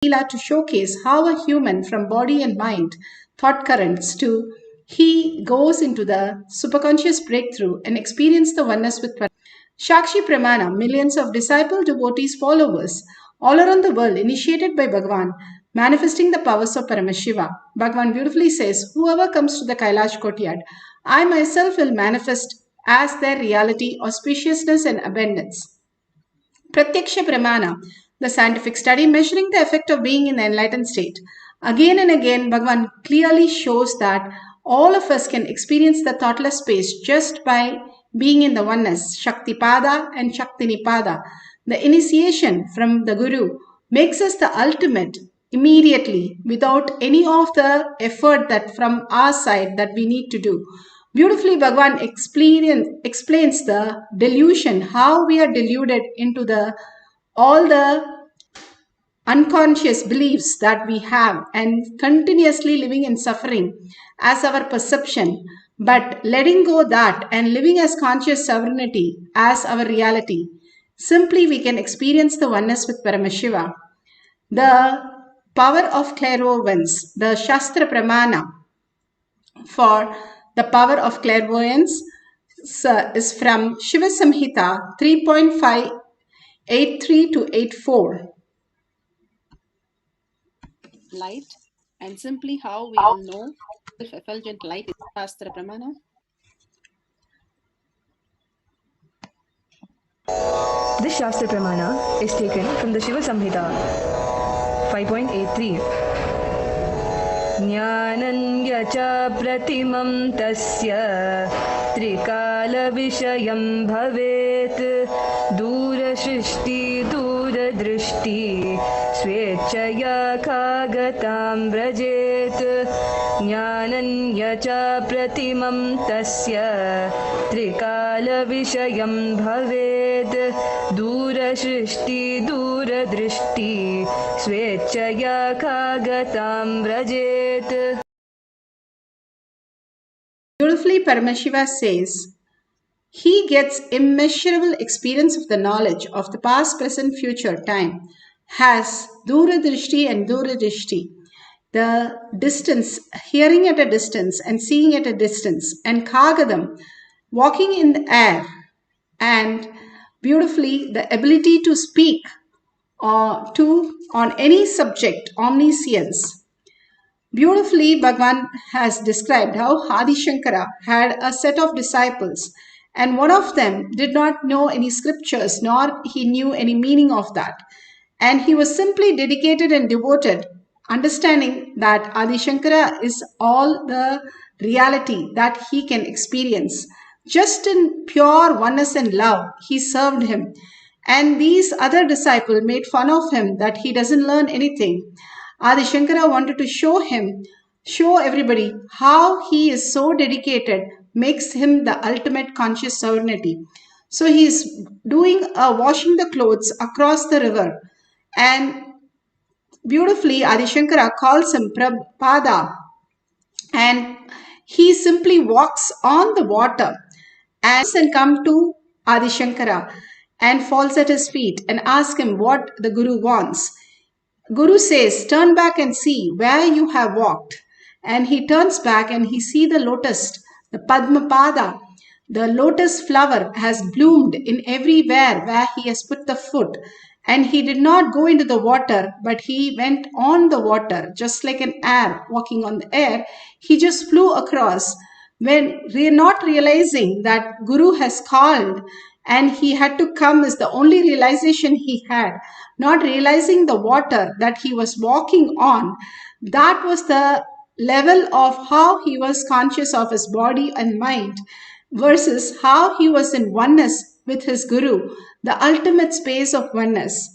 Leela to showcase how a human from body and mind, thought currents to he goes into the superconscious breakthrough and experience the oneness with Shakshi Pramana, millions of disciple devotees followers all around the world initiated by Bhagavan, manifesting the powers of Paramashiva. Bhagavan beautifully says, whoever comes to the Kailash courtyard, I myself will manifest as their reality, auspiciousness and abundance. Pratyaksha Pramana, the scientific study measuring the effect of being in the enlightened state. Again and again, Bhagavan clearly shows that all of us can experience the thoughtless space just by being in the oneness, Shakti Pada and Shakti Nipada. The initiation from the Guru makes us the ultimate immediately without any of the effort that from our side that we need to do. Beautifully, Bhagavan explains the delusion, how we are deluded into all the unconscious beliefs that we have and continuously living in suffering as our perception, but letting go that and living as conscious sovereignty as our reality. Simply we can experience the oneness with Paramashiva. The power of clairvoyance, the Shastra Pramana for the power of clairvoyance is from Shiva Samhita 3.583 to 84. Light, and simply how we will know if effulgent light is Shastra Pramana. This Shastra Pramana is taken from the Shiva Samhita 5.83. Jnananya cha pratimam tasya trikala vishayam bhavet dura shrishti dura drishti swechaya kagatam vrajet Jnananya cha pratimam tasya trikala vishayam bhavet dura shrishti dura drishti swechaya kagatam vrajet. Beautifully, Paramashiva says, he gets immeasurable experience of the knowledge of the past, present, future time, has Duradrishti and Duradrishti, the distance, hearing at a distance and seeing at a distance, and Kagadam, walking in the air, and beautifully the ability to speak on any subject, omniscience. Beautifully, Bhagavan has described how Adi Shankara had a set of disciples, and one of them did not know any scriptures, nor he knew any meaning of that. And he was simply dedicated and devoted, understanding that Adi Shankara is all the reality that he can experience. Just in pure oneness and love, he served him. And these other disciples made fun of him that he doesn't learn anything. Adi Shankara wanted to show everybody how he is so dedicated, makes him the ultimate conscious sovereignty. So he is doing washing the clothes across the river, and beautifully Adi Shankara calls him Prabhupada, and he simply walks on the water and come to Adi Shankara and falls at his feet and asks him what the Guru wants. Guru says, turn back and see where you have walked. And he turns back and he sees the lotus, the Padma Pada. The lotus flower has bloomed in everywhere where he has put the foot. And he did not go into the water, but he went on the water, just like an air walking on the air. He just flew across when not realizing that Guru has called and he had to come is the only realization he had, not realizing the water that he was walking on. That was the level of how he was conscious of his body and mind versus how he was in oneness with his Guru, the ultimate space of oneness.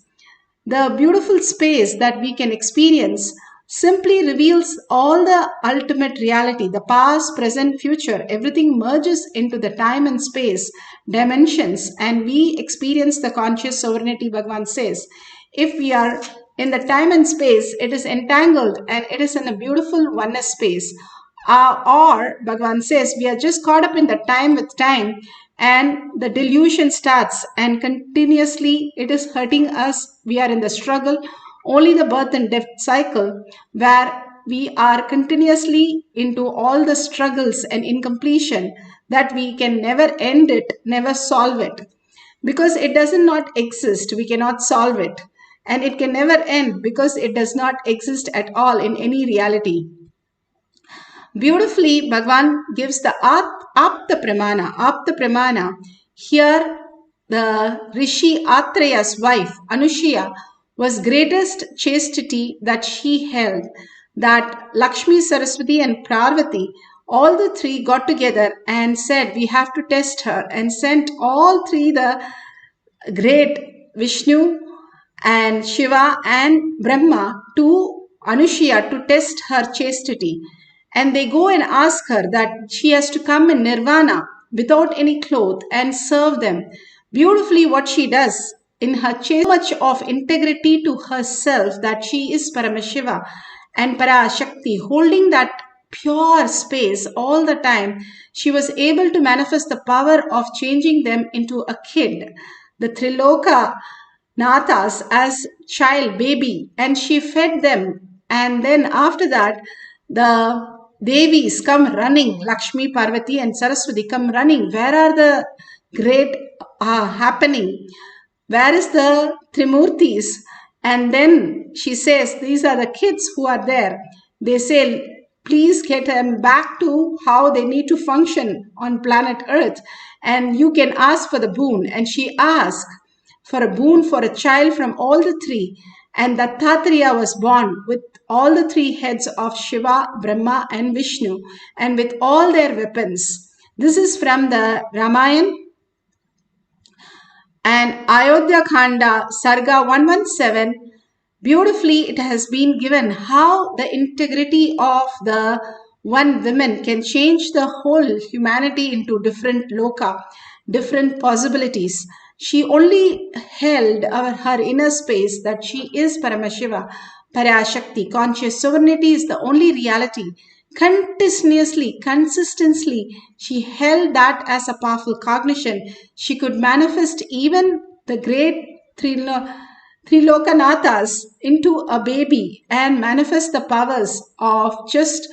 The beautiful space that we can experience simply reveals all the ultimate reality, the past, present, future. Everything merges into the time and space dimensions, and we experience the conscious sovereignty. Bhagavan says, if we are in the time and space, it is entangled and it is in a beautiful oneness space. Or Bhagavan says, we are just caught up in the time with time, and the delusion starts and continuously it is hurting us. We are in the struggle, only the birth and death cycle, where we are continuously into all the struggles and incompletion, that we can never end it, never solve it. Because it does not exist, we cannot solve it. And it can never end because it does not exist at all in any reality. Beautifully, Bhagavan gives the Apta Pramana. Apta Pramana. Here, the Rishi Atreya's wife, Anushya, was greatest chastity that she held, that Lakshmi, Saraswati and Parvati, all the three got together and said, we have to test her, and sent all three the great Vishnu and Shiva and Brahma to Anushya to test her chastity. And they go and ask her that she has to come in nirvana without any cloth and serve them. Beautifully, what she does in her chastity, so much of integrity to herself that she is Paramashiva and Parashakti, holding that pure space all the time. She was able to manifest the power of changing them into a kid, the Triloka Nathas, as child baby, and she fed them. And then after that, the Devis come running, Lakshmi, Parvati and Saraswati come running. Where are the great happening? Where is the Trimurtis? And then she says, these are the kids who are there. They say, please get them back to how they need to function on planet Earth. And you can ask for the boon. And she asked for a boon for a child from all the three. And Dattatreya was born with all the three heads of Shiva, Brahma and Vishnu, and with all their weapons. This is from the Ramayana and Ayodhya Khanda, Sarga 117. Beautifully, it has been given how the integrity of the one woman can change the whole humanity into different loka, different possibilities. She only held her inner space that she is Paramashiva, Parashakti. Conscious sovereignty is the only reality. Continuously, consistently, she held that as a powerful cognition. She could manifest even the great Trilokanathas into a baby and manifest the powers of just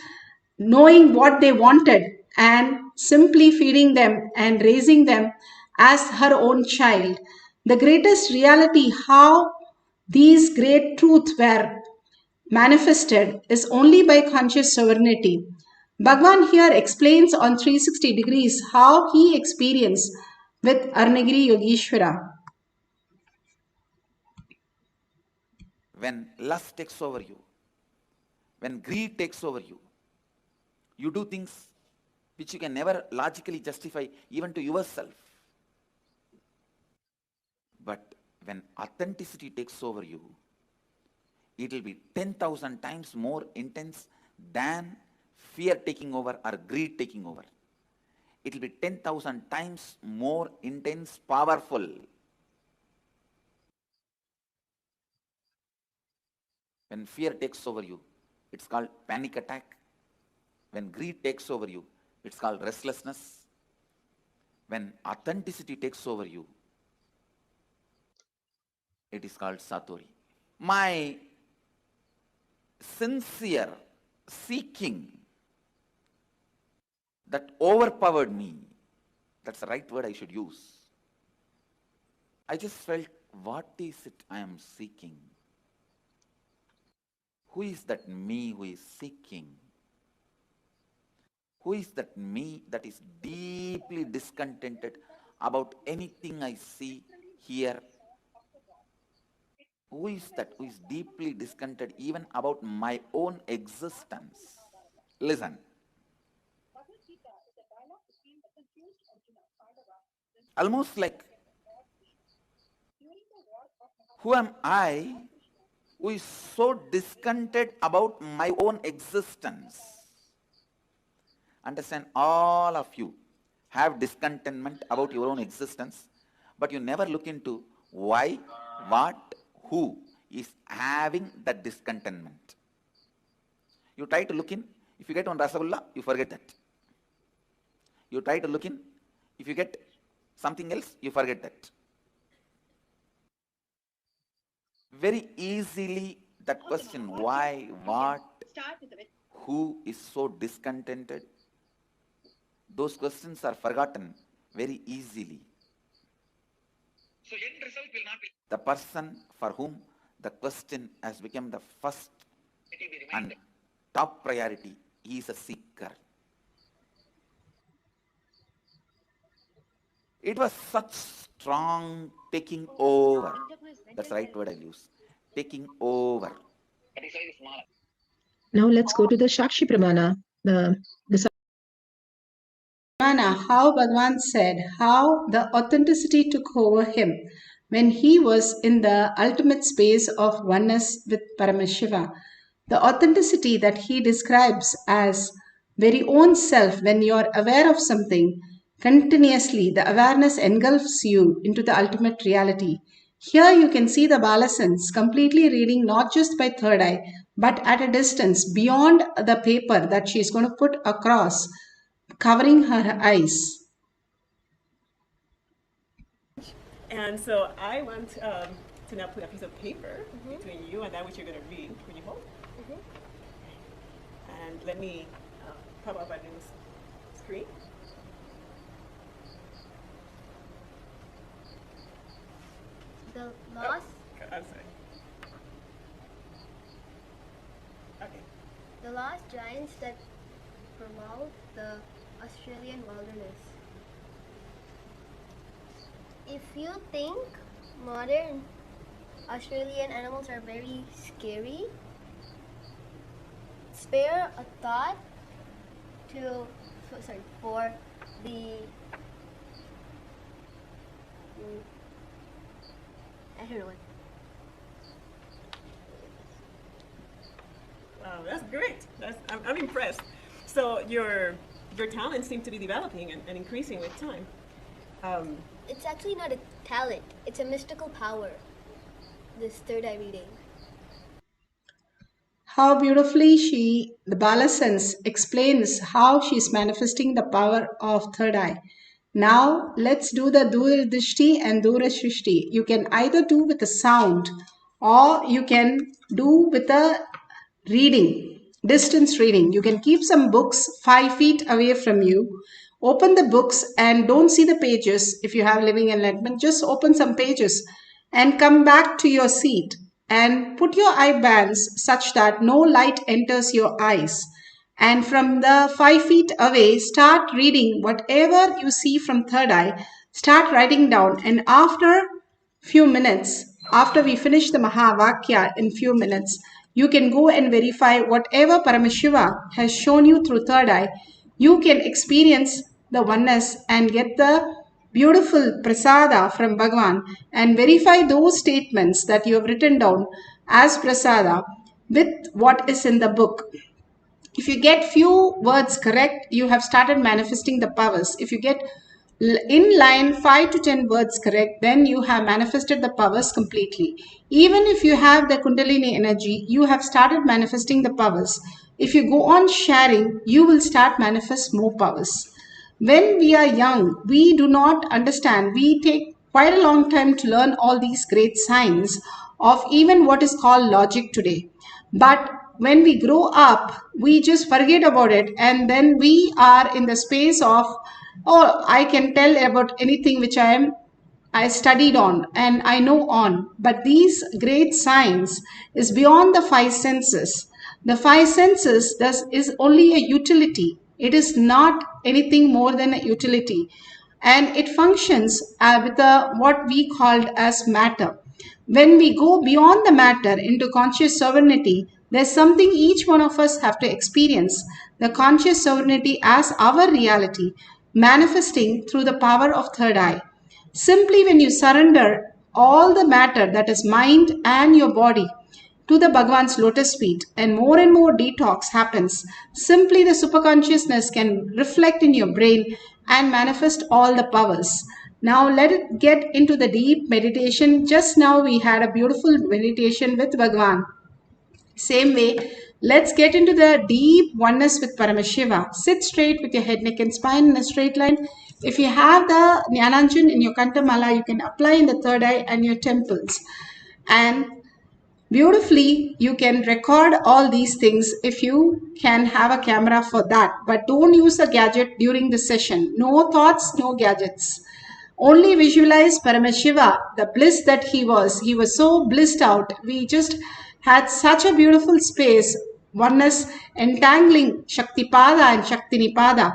knowing what they wanted and simply feeding them and raising them as her own child. The greatest reality, how these great truths were manifested, is only by conscious sovereignty. Bhagwan here explains on 360 degrees how he experienced with Arnagiri Yogeshwara. When lust takes over you, when greed takes over you, you do things which you can never logically justify even to yourself. But when authenticity takes over you, it will be 10,000 times more intense than fear taking over or greed taking over. It will be 10,000 times more intense, powerful. When fear takes over you, it's called panic attack. When greed takes over you, it's called restlessness. When authenticity takes over you, it is called satori. My sincere seeking that overpowered me, that's the right word I should use. I just felt, what is it I am seeking? Who is that me who is seeking? Who is that me that is deeply discontented about anything I see, hear? Who is that who is deeply discontented even about my own existence? Listen. Almost like, who am I who is so discontented about my own existence? Understand, all of you have discontentment about your own existence, but you never look into why, what, who is having that discontentment. You try to look in, if you get one Rasagulla, you forget that. You try to look in, if you get something else, you forget that. Very easily that question, why, what, who is so discontented, those questions are forgotten very easily. So end result will not be the person for whom the question has become the first and top priority. He is a seeker. It was such strong taking over. That's the right word I use. Taking over. Now let's go to the Shakshi Pramana. How Bhagavan said how the authenticity took over him when he was in the ultimate space of oneness with Paramashiva. The authenticity that he describes as very own self when you are aware of something continuously, the awareness engulfs you into the ultimate reality. Here you can see the Balasans completely reading not just by third eye, but at a distance beyond the paper that she is going to put across, covering her eyes. And so I want to now put a piece of paper between you and that which you're going to read. Will you hold? And let me pop up a new screen. The lost. I'm sorry. Okay. The lost giants that promote the Australian wilderness. If you think modern Australian animals are very scary, spare a thought for the I don't know what. Wow, that's great. I'm impressed. So your talents seem to be developing and increasing with time. It's actually not a talent. It's a mystical power. This third eye reading. How beautifully the Balasans explains how she is manifesting the power of third eye. Now let's do the Duradrishti and Durashrishti. You can either do with a sound or you can do with a reading, distance reading. You can keep some books 5 feet away from you. Open the books and don't see the pages. If you have living enlightenment, just open some pages and come back to your seat and put your eye bands such that no light enters your eyes. And from the 5 feet away, start reading whatever you see from third eye. Start writing down, and after few minutes, after we finish the Mahavakya in few minutes, you can go and verify whatever Paramashiva has shown you through third eye. You can experience the oneness and get the beautiful prasada from Bhagavan and verify those statements that you have written down as prasada with what is in the book. If you get few words correct, you have started manifesting the powers. If you get in line 5 to 10 words correct, then you have manifested the powers completely. Even if you have the Kundalini energy, you have started manifesting the powers. If you go on sharing, you will start manifest more powers. When we are young, we do not understand. We take quite a long time to learn all these great signs of even what is called logic today. But when we grow up, we just forget about it, and then we are in the space of, oh, I can tell about anything which I studied on and I know on. But these great science is beyond the 5 senses. The 5 senses is only a utility. It is not anything more than a utility. And it functions with what we called as matter. When we go beyond the matter into conscious sovereignty, there's something each one of us have to experience. The conscious sovereignty as our reality, manifesting through the power of third eye. Simply when you surrender all the matter, that is mind and your body, to the Bhagavan's lotus feet, and more detox happens. Simply the superconsciousness can reflect in your brain and manifest all the powers. Now let it get into the deep meditation. Just now we had a beautiful meditation with Bhagavan. Same way, let's get into the deep oneness with Paramashiva. Sit straight with your head, neck and spine in a straight line. If you have the Jnananjan in your Kantamala, you can apply in the third eye and your temples. And Beautifully, you can record all these things if you can have a camera for that. But don't use a gadget during the session. No thoughts, no gadgets. Only visualize Paramashiva, the bliss that he was. He was so blissed out. We just had such a beautiful space. Oneness entangling Shaktipada and Shaktinipada.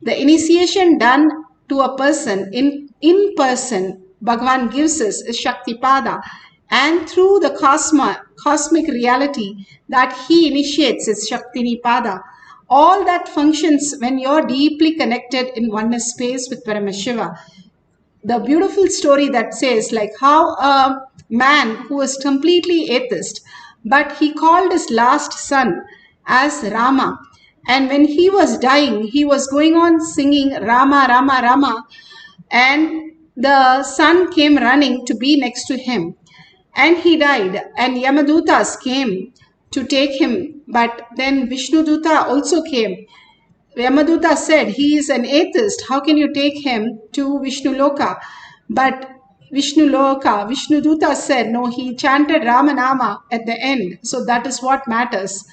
The initiation done to a person in person, Bhagavan gives us is Shaktipada, and through the cosmic reality that he initiates is Shaktinipada. All that functions when you're deeply connected in oneness space with Paramashiva. The beautiful story that says like how a man who was completely atheist, but he called his last son as Rama, and when he was dying he was going on singing Rama Rama Rama, and the son came running to be next to him, and he died, and Yamadutas came to take him, but then Vishnuduta also came. Yamaduta said, he is an atheist. How can you take him to Vishnu Loka? But Vishnuduta said, no, he chanted Ramanama at the end. So that is what matters.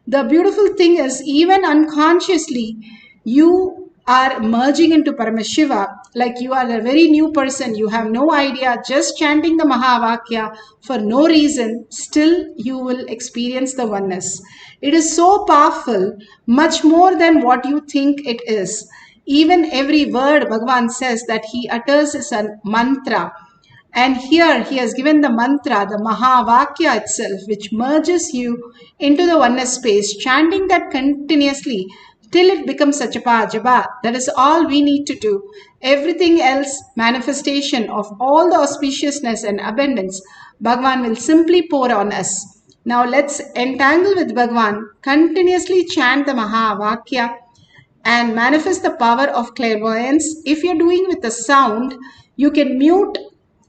The beautiful thing is, even unconsciously, you are merging into Paramashiva, like you are a very new person, you have no idea, just chanting the Mahavakya for no reason, still you will experience the oneness. It is so powerful, much more than what you think it is. Even every word Bhagavan says that he utters is a mantra. And here he has given the mantra, the Mahavakya itself, which merges you into the oneness space, chanting that continuously till it becomes Sachapa Japa. That is all we need to do. Everything else, manifestation of all the auspiciousness and abundance, Bhagavan will simply pour on us. Now let's entangle with Bhagavan, continuously chant the Mahavakya and manifest the power of clairvoyance. If you're doing with the sound, you can mute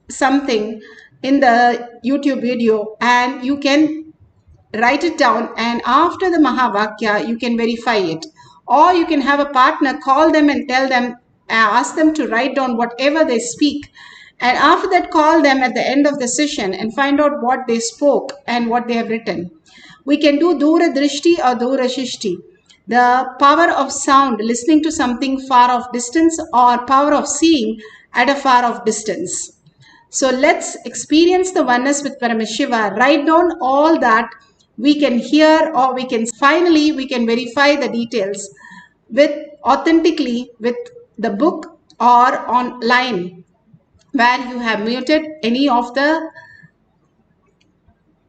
something in the YouTube video and you can write it down, and after the Mahavakya you can verify it, or you can have a partner, call them and tell them, ask them to write down whatever they speak, and after that call them at the end of the session and find out what they spoke and what they have written. We can do Dura Drishti or Dura Shishti, the power of sound, listening to something far off distance, or power of seeing at a far off distance. So let's experience the oneness with Paramashiva. Write down all that we can hear, or we can verify the details with authentically with the book or online, where you have muted any of the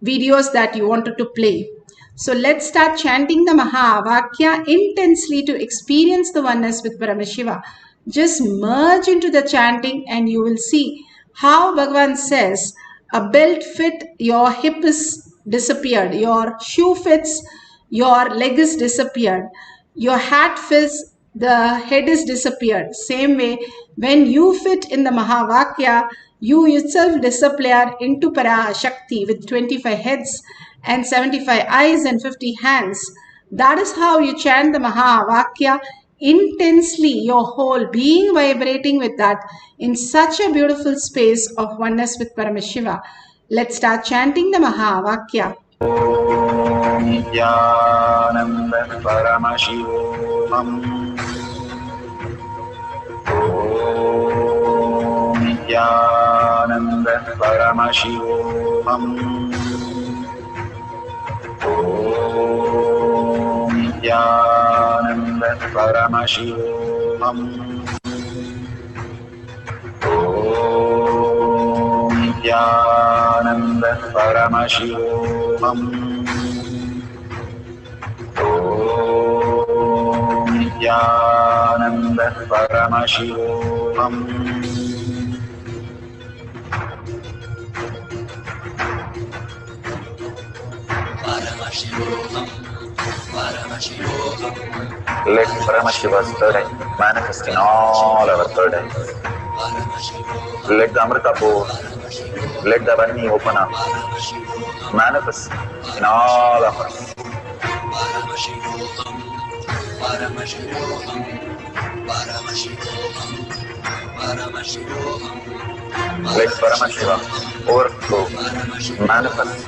videos that you wanted to play. So let's start chanting the Mahavakya intensely to experience the oneness with Paramashiva. Just merge into the chanting and you will see how Bhagavan says, a belt fit, your hip is disappeared, your shoe fits, your leg is disappeared, your hat fits, the head is disappeared. Same way, when you fit in the Mahavakya, you yourself disappear into Parashakti with 25 heads and 75 eyes and 50 hands. That is how you chant the Mahavakya intensely, your whole being vibrating with that in such a beautiful space of oneness with Paramashiva. Let's start chanting the Mahavakya. Nithyananda Paramashivoham. Nithyananda Paramashivoham. Nithyananda Paramashivoham. Nithyananda Paramashivoham. Nithyananda Paramashivoham. Let Paramashiva's third eye manifest in all our third eyes. Let the Amrita pour, let the Varni open up, manifest in all of us. Let Paramashiva overflow, manifest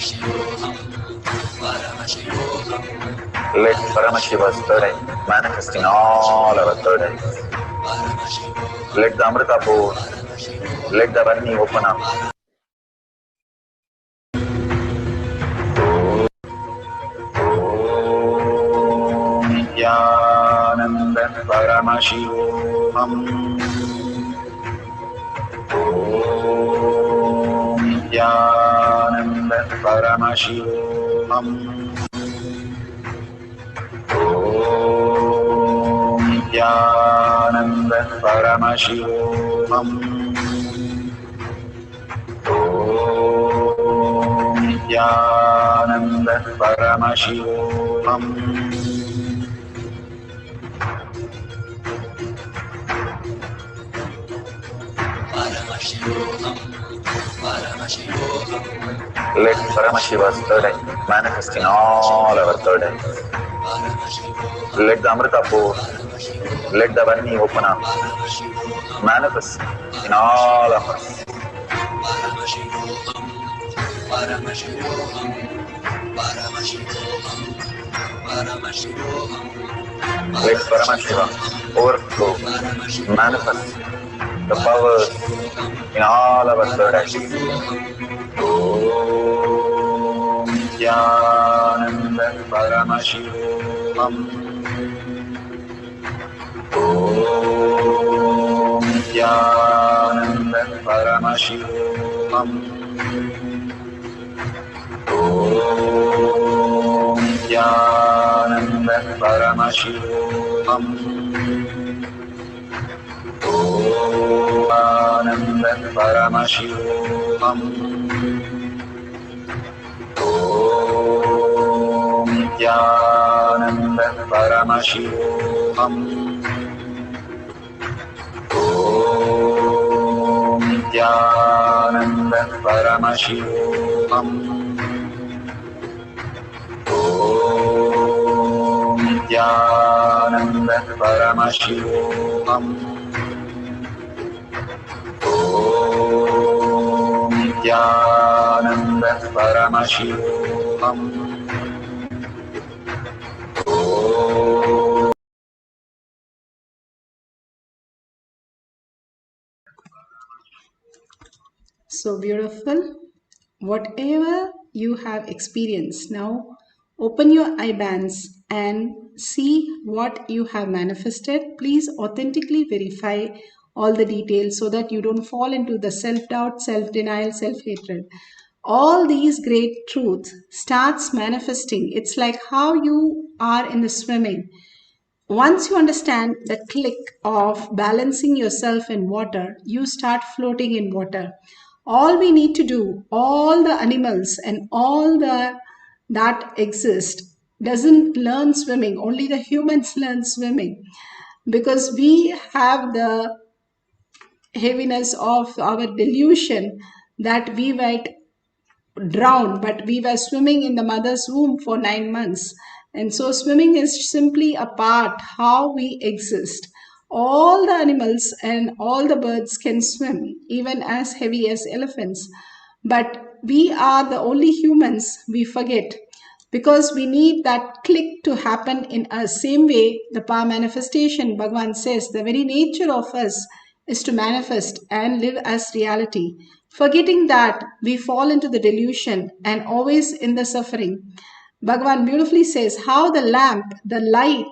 Let Paramashiva's third eye manifest in all our third eyes. Let the Amrita pour, let the Varni open up. Nithyananda Paramashivoham. Nithyananda Paramashivoham. Nithyananda Paramashivoham. Nithyananda Paramashivoham. Let Paramashiva's third eye manifest in all our third eyes. Let the Amrita pour, let the Varni open up, manifest in all of us. Let Paramashiva overflow, manifest the powers in all our third eyes. Om Nithyananda Paramashivoham. Om Nithyananda Paramashivoham. Om Nithyananda Paramashivoham. Om Nithyananda Paramashivoham. Om Nithyananda Paramashivoham. Om Nithyananda Paramashivoham. Om Nithyananda Paramashivoham. Om Nithyananda Paramashivoham. So beautiful. Whatever you have experienced now, open your eye bands and see what you have manifested. Please authentically verify all the details so that you don't fall into the self-doubt, self-denial, self-hatred. All these great truths starts manifesting. It's like how you are in the swimming. Once you understand the click of balancing yourself in water, you start floating in water. All we need to do, all the animals and all the that exist doesn't learn swimming, only the humans learn swimming, because we have the heaviness of our delusion that we might drown, but we were swimming in the mother's womb for 9 months. And so swimming is simply a part how we exist. All the animals and all the birds can swim, even as heavy as elephants. But we are the only humans we forget, because we need that click to happen in us. Same way, the power manifestation, Bhagavan says, the very nature of us is to manifest and live as reality. Forgetting that, we fall into the delusion and always in the suffering. Bhagavan beautifully says how the lamp, the light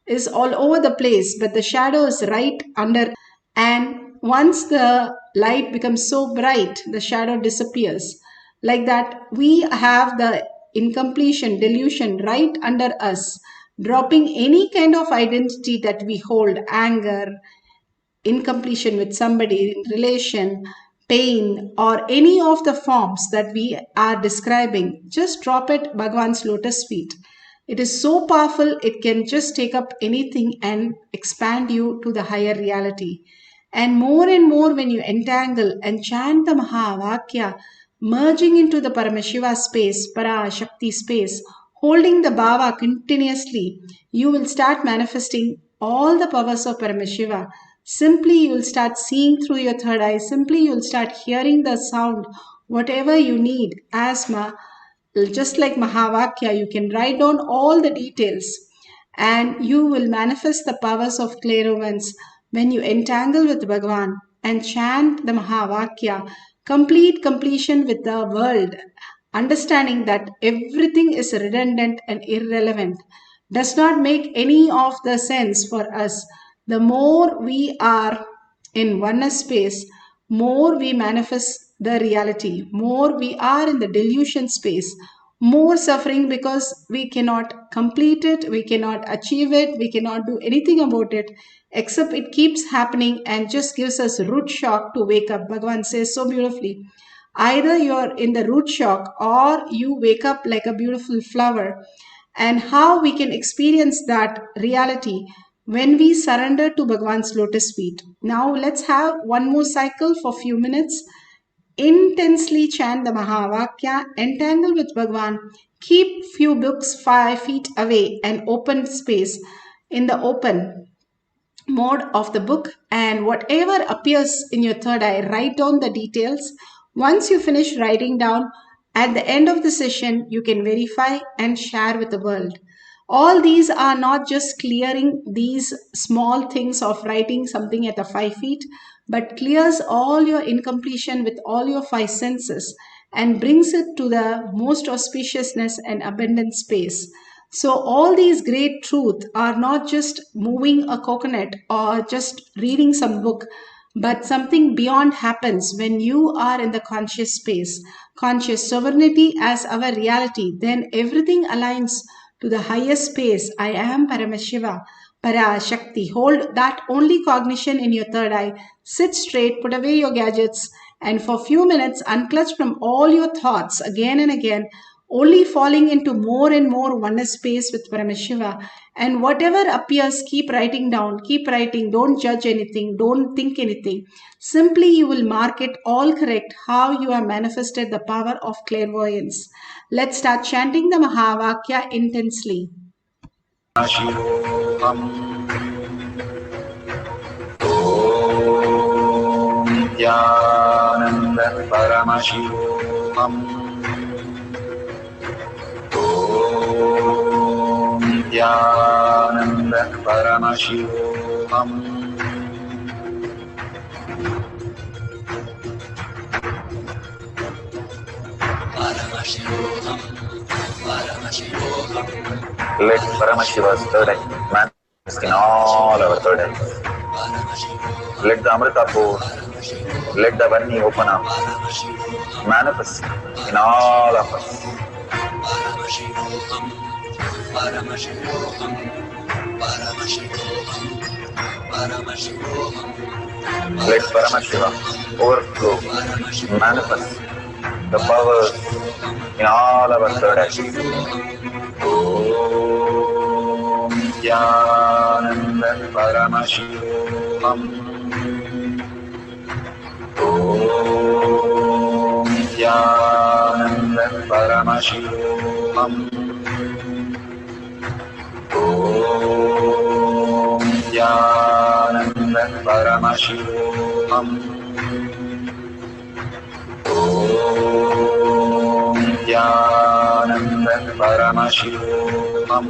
is all over the place, but the shadow is right under. And once the light becomes so bright, the shadow disappears. Like that, we have the incompletion, delusion right under us, dropping any kind of identity that we hold, anger, incompletion with somebody, relation, pain, or any of the forms that we are describing. Just drop it Bhagavan's lotus feet. It is so powerful, it can just take up anything and expand you to the higher reality. And more when you entangle and chant the Mahavakya, merging into the Paramashiva space, Parashakti space, holding the Bhava continuously, you will start manifesting all the powers of Paramashiva. Simply you will start seeing through your third eye. Simply you will start hearing the sound, whatever you need, asthma, Just like Mahavakya, you can write down all the details and you will manifest the powers of clairvoyance when you entangle with Bhagavan and chant the Mahavakya, completion with the world, understanding that everything is redundant and irrelevant, does not make any of the sense for us. The more we are in oneness space, more we manifest the reality, more we are in the delusion space, more suffering because we cannot complete it, we cannot achieve it, we cannot do anything about it, except it keeps happening and just gives us root shock to wake up. Bhagavan says so beautifully, either you're in the root shock or you wake up like a beautiful flower. And how we can experience that reality when we surrender to Bhagavan's lotus feet. Now let's have one more cycle for few minutes. Intensely chant the Mahavakya, entangle with Bhagavan, keep few books 5 feet away and open space in the open mode of the book, and whatever appears in your third eye, write down the details. Once you finish writing down, at the end of the session, you can verify and share with the world. All these are not just clearing these small things of writing something at the 5 feet, but clears all your incompletion with all your 5 senses and brings it to the most auspiciousness and abundant space. So all these great truths are not just moving a coconut or just reading some book, but something beyond happens when you are in the conscious space, conscious sovereignty as our reality. Then everything aligns to the highest space. I am Paramashiva, Parashakti. Hold that only cognition in your third eye. Sit straight, put away your gadgets, and for a few minutes unclutch from all your thoughts again and again, only falling into more and more oneness space with Paramashiva. And whatever appears, keep writing down, keep writing. Don't judge anything, don't think anything. Simply you will mark it all correct how you have manifested the power of clairvoyance. Let's start chanting the Mahavakya intensely. Nithyananda Paramashivam. Nithyananda Paramashivoham. Paramashivoham. Paramashivoham. Let Paramashiva's third eye manifest in all our third eyes. Let the Amrita pour, let the Vani open up, manifest in all of us. Paramashivoham. Paramashivoham. Paramashivoham. Paramashivoham. Let Paramashiva overflow, manifest the powers in all our third eyes. Om Nithyananda Paramashivoham. Om Nithyananda Paramashivoham. Om Nithyananda Paramashivoham. Om Nithyananda Paramashivoham. Om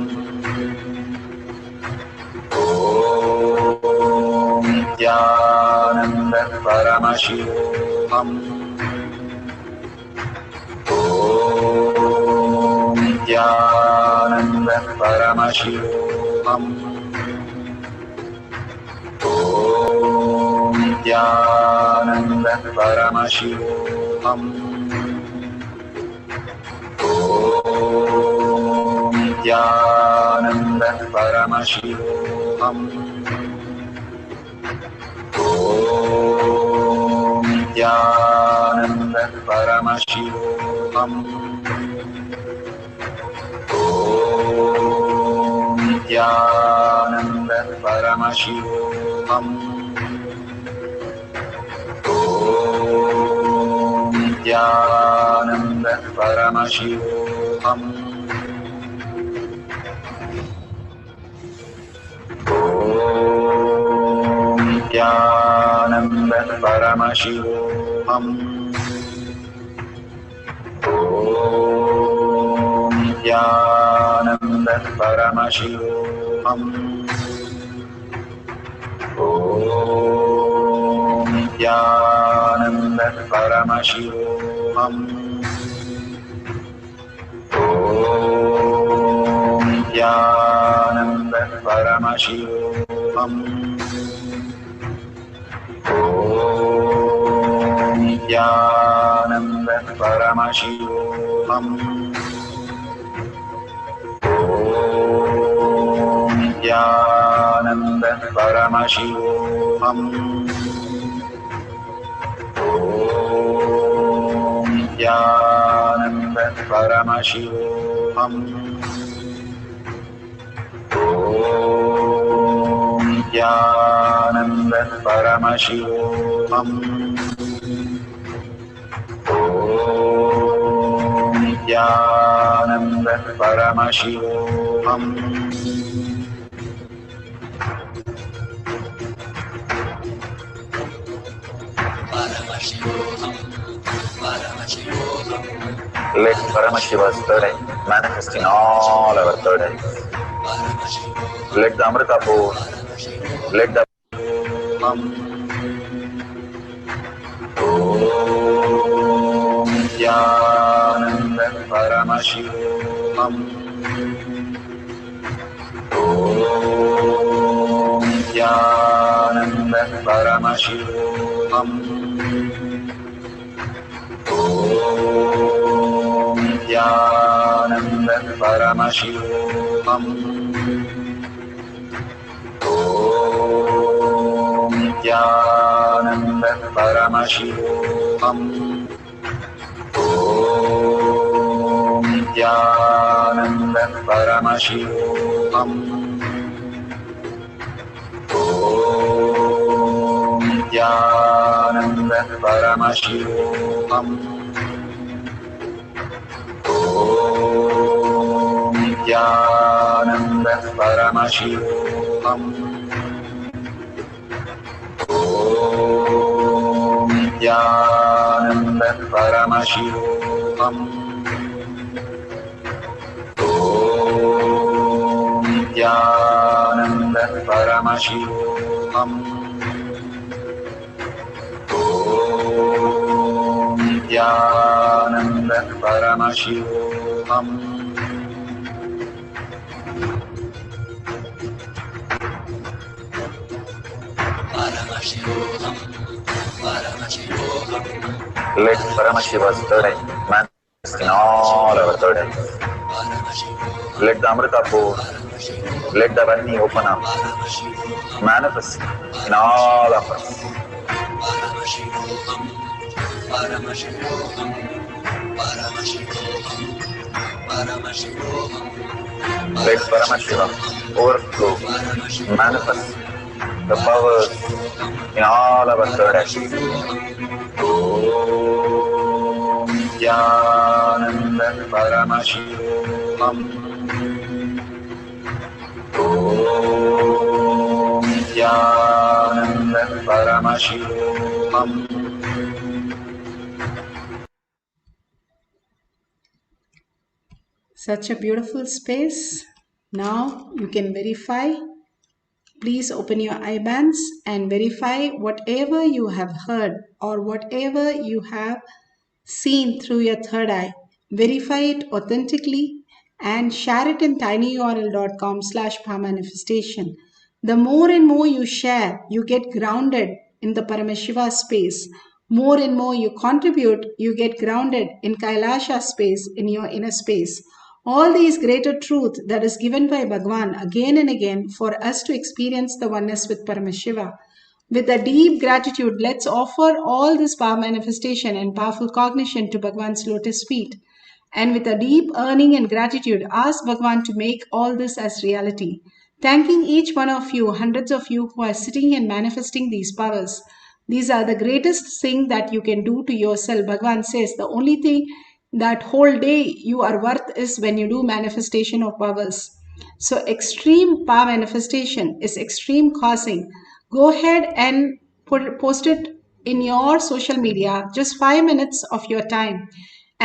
Nithyananda Paramashivoham. Om Nithyananda Paramashivoham. Om Nithyananda Paramashivoham. Om Nithyananda Paramashivoham. Om Nithyananda Paramashivoham. Om Nithyananda Paramashivoham. Om Nithyananda Paramashivoham. Om Nithyananda Paramashivoham. Om Nithyananda Paramashivoham. Om Nithyananda Paramashivoham. Om Nithyananda Paramashivoham. Om Nithyananda Paramashivoham. Om Nithyananda Paramashivoham. Om Nithyananda Paramashivoham. Om Nithyananda Paramashivoham. Om Nithyananda Paramashivoham. Let Paramashiva's third eye manifest in all our third eyes. Let the Amrita pour, let the Om Nithyananda Paramashivoham. Om Nithyananda Paramashivoham. Om Nithyananda Paramashivoham. Om Nithyananda Paramashivoham. Om Nithyananda Paramashivoham. Om Nithyananda Paramashivoham. Om Nithyananda Paramashivoham. Om Nithyananda Paramashivoham. Om Nithyananda Paramashivoham. Om Nithyananda Paramashivoham. Let Paramashiva's third eye manifest in all our third eyes. Let the Amrita pour, let the Vani open up, manifest in all of us. Let Paramashiva overflow, manifest the powers in all our third eyes. Om Nithyananda Paramashivoham. Om Nithyananda Paramashivoham. Such a beautiful space. Now you can verify. Please open your eye bands and verify whatever you have heard or whatever you have seen through your third eye. Verify it authentically and share it in tinyurl.com/powermanifestation. The more and more you share, you get grounded in the Paramashiva space. More and more you contribute, you get grounded in Kailasha space, in your inner space. All these greater truth that is given by Bhagwan again and again for us to experience the oneness with Paramashiva. With a deep gratitude, let's offer all this power manifestation and powerful cognition to Bhagwan's lotus feet. And with a deep earning and gratitude, ask Bhagwan to make all this as reality. Thanking each one of you, hundreds of you who are sitting and manifesting these powers. These are the greatest thing that you can do to yourself. Bhagwan says the only thing that whole day you are worth is when you do manifestation of powers. So extreme power manifestation is extreme causing. Go ahead and post it in your social media, just 5 minutes of your time.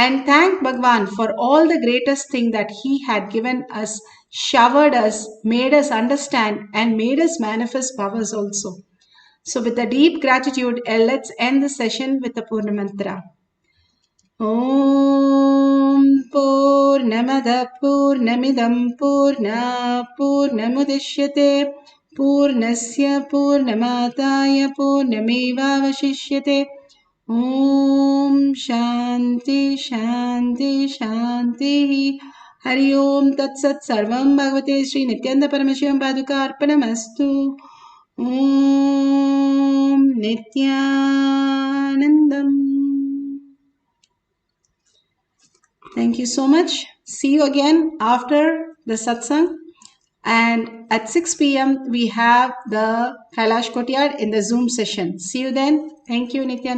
and thank Bhagwan for all the greatest thing that he had given us, showered us, made us understand, and made us manifest powers also. So with a deep gratitude, let's end the session with the Purna Mantra. Om Purnamada Purnamidam Purna Purnamudishyate Purnasya Purnamataya Purnamevavashishyate. Om Shanti Shanti Shanti. Hari Om Tat Sat Sarvam Bhagavate Sri Nithyananda Paramashivam Paduka Arpanamastu. Om Nithyanandam. Thank you so much. See you again after the satsang. And at 6 p.m. we have the Kailash Courtyard in the Zoom session. See you then. Thank you, Nithyananda.